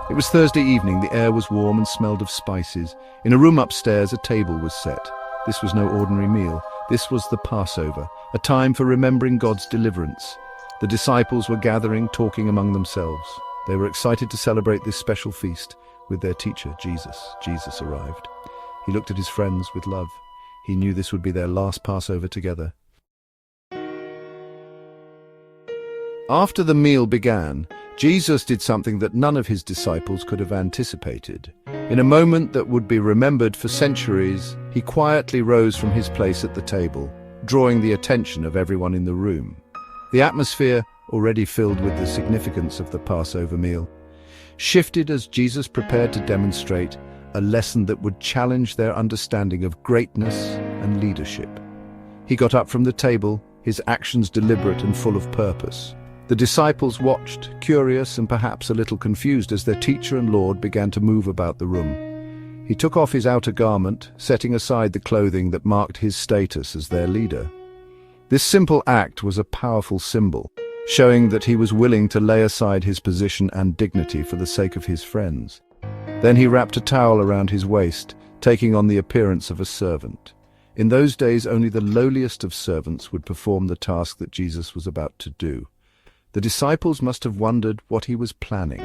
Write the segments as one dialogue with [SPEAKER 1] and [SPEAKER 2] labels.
[SPEAKER 1] It was Thursday evening, the air was warm and smelled of spices. In a room upstairs, a table was set. This was no ordinary meal. This was the Passover, a time for remembering God's deliverance. The disciples were gathering, talking among themselves. They were excited to celebrate this special feast with their teacher, Jesus. Jesus arrived. He looked at his friends with love. He knew this would be their last Passover together. After the meal began, Jesus did something that none of his disciples could have anticipated. In a moment that would be remembered for centuries, he quietly rose from his place at the table, drawing the attention of everyone in the room. The atmosphere, already filled with the significance of the Passover meal, shifted as Jesus prepared to demonstrate a lesson that would challenge their understanding of greatness and leadership. He got up from the table, his actions deliberate and full of purpose. The disciples watched, curious and perhaps a little confused as their teacher and Lord began to move about the room. He took off his outer garment, setting aside the clothing that marked his status as their leader. This simple act was a powerful symbol, showing that he was willing to lay aside his position and dignity for the sake of his friends. Then he wrapped a towel around his waist, taking on the appearance of a servant. In those days, only the lowliest of servants would perform the task that Jesus was about to do. The disciples must have wondered what he was planning.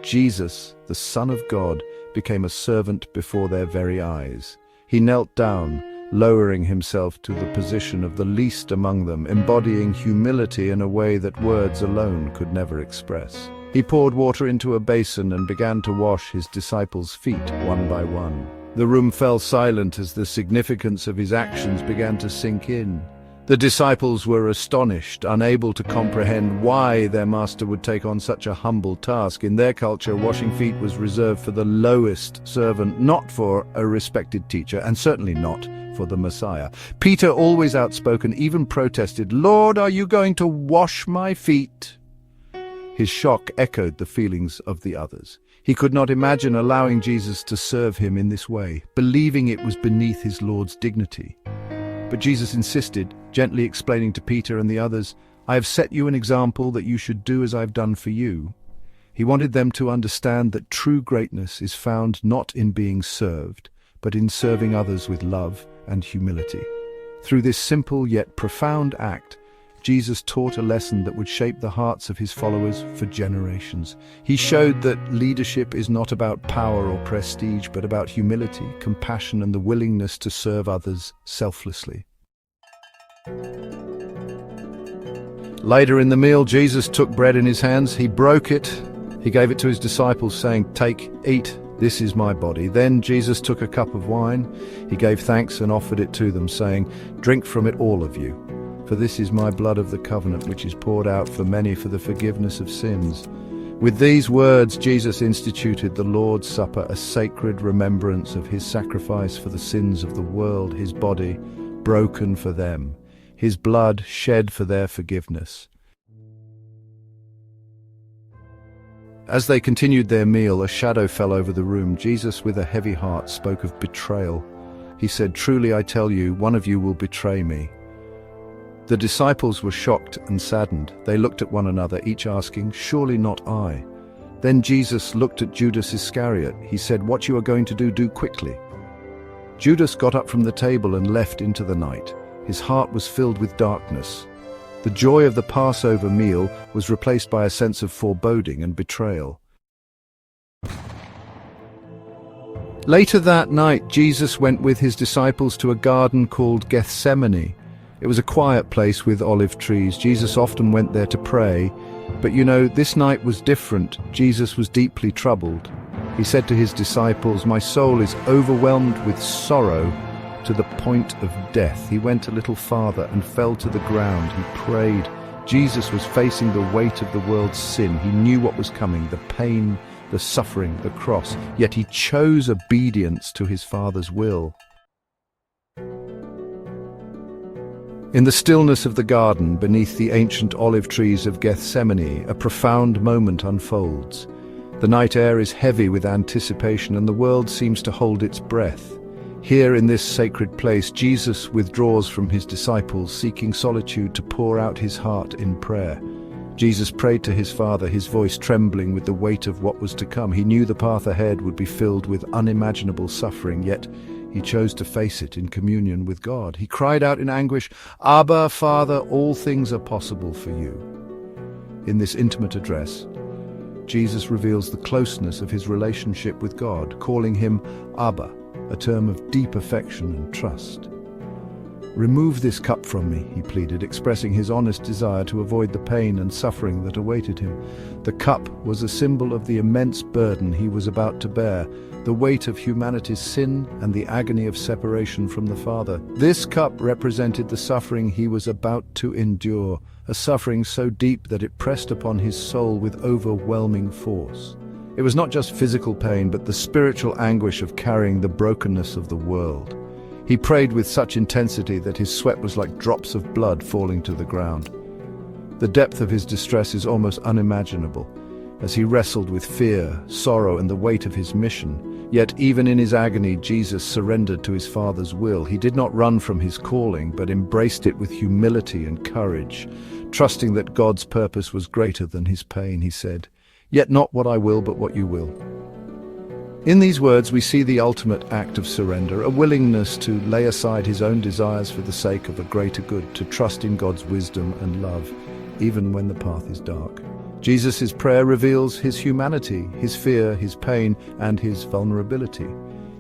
[SPEAKER 1] Jesus, the Son of God, became a servant before their very eyes. He knelt down, lowering himself to the position of the least among them, embodying humility in a way that words alone could never express. He poured water into a basin and began to wash his disciples' feet one by one. The room fell silent as the significance of his actions began to sink in. The disciples were astonished, unable to comprehend why their master would take on such a humble task. In their culture, washing feet was reserved for the lowest servant, not for a respected teacher, and certainly not for the Messiah. Peter, always outspoken, even protested, "Lord, are you going to wash my feet?" His shock echoed the feelings of the others. He could not imagine allowing Jesus to serve him in this way, believing it was beneath his Lord's dignity. But Jesus insisted, gently explaining to Peter and the others, "I have set you an example that you should do as I have done for you." He wanted them to understand that true greatness is found not in being served, but in serving others with love and humility. Through this simple yet profound act, Jesus taught a lesson that would shape the hearts of his followers for generations. He showed that leadership is not about power or prestige, but about humility, compassion, and the willingness to serve others selflessly. Later in the meal, Jesus took bread in his hands. He broke it. He gave it to his disciples, saying, "Take, eat. This is my body." Then Jesus took a cup of wine. He gave thanks and offered it to them, saying, "Drink from it, all of you. For this is my blood of the covenant, which is poured out for many for the forgiveness of sins." With these words, Jesus instituted the Lord's Supper, a sacred remembrance of his sacrifice for the sins of the world, his body broken for them, his blood shed for their forgiveness. As they continued their meal, a shadow fell over the room. Jesus, with a heavy heart, spoke of betrayal. He said, "Truly I tell you, one of you will betray me." The disciples were shocked and saddened. They looked at one another, each asking, "Surely not I." Then Jesus looked at Judas Iscariot. He said, "What you are going to do, do quickly." Judas got up from the table and left into the night. His heart was filled with darkness. The joy of the Passover meal was replaced by a sense of foreboding and betrayal. Later that night, Jesus went with his disciples to a garden called Gethsemane. It was a quiet place with olive trees. Jesus often went there to pray. But this night was different. Jesus was deeply troubled. He said to his disciples, "My soul is overwhelmed with sorrow to the point of death." He went a little farther and fell to the ground. He prayed. Jesus was facing the weight of the world's sin. He knew what was coming, the pain, the suffering, the cross. Yet he chose obedience to his Father's will. In the stillness of the garden, beneath the ancient olive trees of Gethsemane, a profound moment unfolds. The night air is heavy with anticipation, and the world seems to hold its breath. Here in this sacred place, Jesus withdraws from his disciples, seeking solitude to pour out his heart in prayer. Jesus prayed to his Father, his voice trembling with the weight of what was to come. He knew the path ahead would be filled with unimaginable suffering, yet he chose to face it in communion with God. He cried out in anguish, "Abba, Father, all things are possible for you." In this intimate address, Jesus reveals the closeness of his relationship with God, calling him Abba, a term of deep affection and trust. "Remove this cup from me," he pleaded, expressing his honest desire to avoid the pain and suffering that awaited him. The cup was a symbol of the immense burden he was about to bear, the weight of humanity's sin and the agony of separation from the Father. This cup represented the suffering he was about to endure, a suffering so deep that it pressed upon his soul with overwhelming force. It was not just physical pain, but the spiritual anguish of carrying the brokenness of the world. He prayed with such intensity that his sweat was like drops of blood falling to the ground. The depth of his distress is almost unimaginable, as he wrestled with fear, sorrow, and the weight of his mission. Yet even in his agony, Jesus surrendered to his Father's will. He did not run from his calling, but embraced it with humility and courage. Trusting that God's purpose was greater than his pain, he said, "Yet not what I will, but what you will." In these words, we see the ultimate act of surrender, a willingness to lay aside his own desires for the sake of a greater good, to trust in God's wisdom and love, even when the path is dark. Jesus' prayer reveals his humanity, his fear, his pain, and his vulnerability.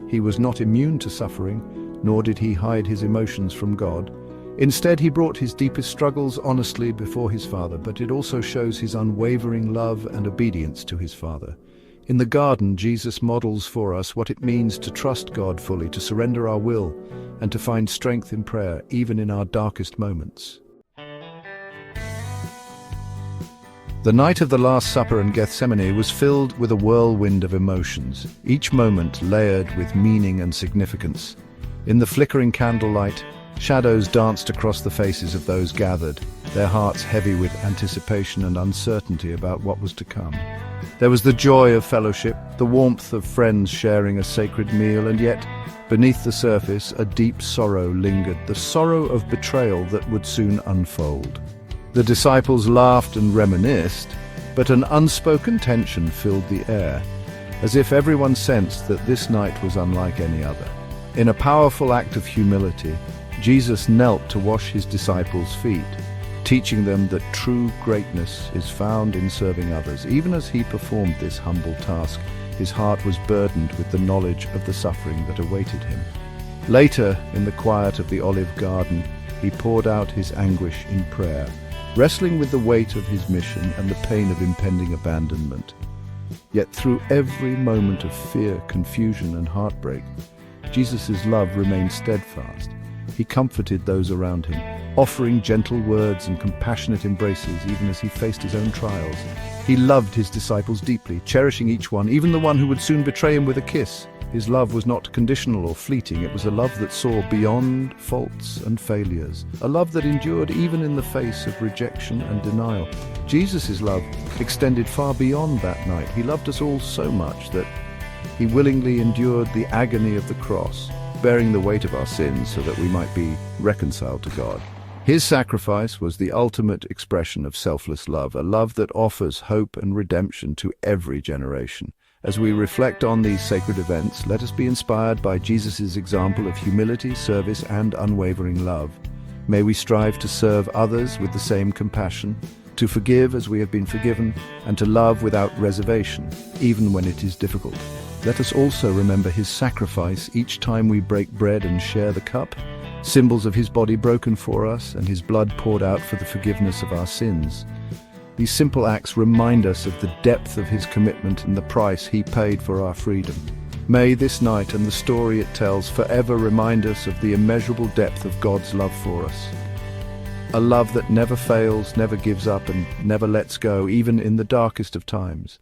[SPEAKER 1] He was not immune to suffering, nor did he hide his emotions from God. Instead, he brought his deepest struggles honestly before his Father, but it also shows his unwavering love and obedience to his Father. In the garden, Jesus models for us what it means to trust God fully, to surrender our will, and to find strength in prayer, even in our darkest moments. The night of the Last Supper in Gethsemane was filled with a whirlwind of emotions, each moment layered with meaning and significance. In the flickering candlelight, shadows danced across the faces of those gathered, their hearts heavy with anticipation and uncertainty about what was to come. There was the joy of fellowship, the warmth of friends sharing a sacred meal, and yet, beneath the surface, a deep sorrow lingered, the sorrow of betrayal that would soon unfold. The disciples laughed and reminisced, but an unspoken tension filled the air, as if everyone sensed that this night was unlike any other. In a powerful act of humility, Jesus knelt to wash his disciples' feet, teaching them that true greatness is found in serving others. Even as he performed this humble task, his heart was burdened with the knowledge of the suffering that awaited him. Later, in the quiet of the olive garden, he poured out his anguish in prayer, wrestling with the weight of his mission and the pain of impending abandonment. Yet through every moment of fear, confusion, and heartbreak, Jesus' love remained steadfast. He comforted those around him, offering gentle words and compassionate embraces even as he faced his own trials. He loved his disciples deeply, cherishing each one, even the one who would soon betray him with a kiss. His love was not conditional or fleeting. It was a love that saw beyond faults and failures, a love that endured even in the face of rejection and denial. Jesus' love extended far beyond that night. He loved us all so much that he willingly endured the agony of the cross, bearing the weight of our sins so that we might be reconciled to God. His sacrifice was the ultimate expression of selfless love, a love that offers hope and redemption to every generation. As we reflect on these sacred events, let us be inspired by Jesus' example of humility, service, and unwavering love. May we strive to serve others with the same compassion, to forgive as we have been forgiven, and to love without reservation, even when it is difficult. Let us also remember his sacrifice each time we break bread and share the cup, symbols of his body broken for us and his blood poured out for the forgiveness of our sins. These simple acts remind us of the depth of his commitment and the price he paid for our freedom. May this night and the story it tells forever remind us of the immeasurable depth of God's love for us. A love that never fails, never gives up, and never lets go, even in the darkest of times.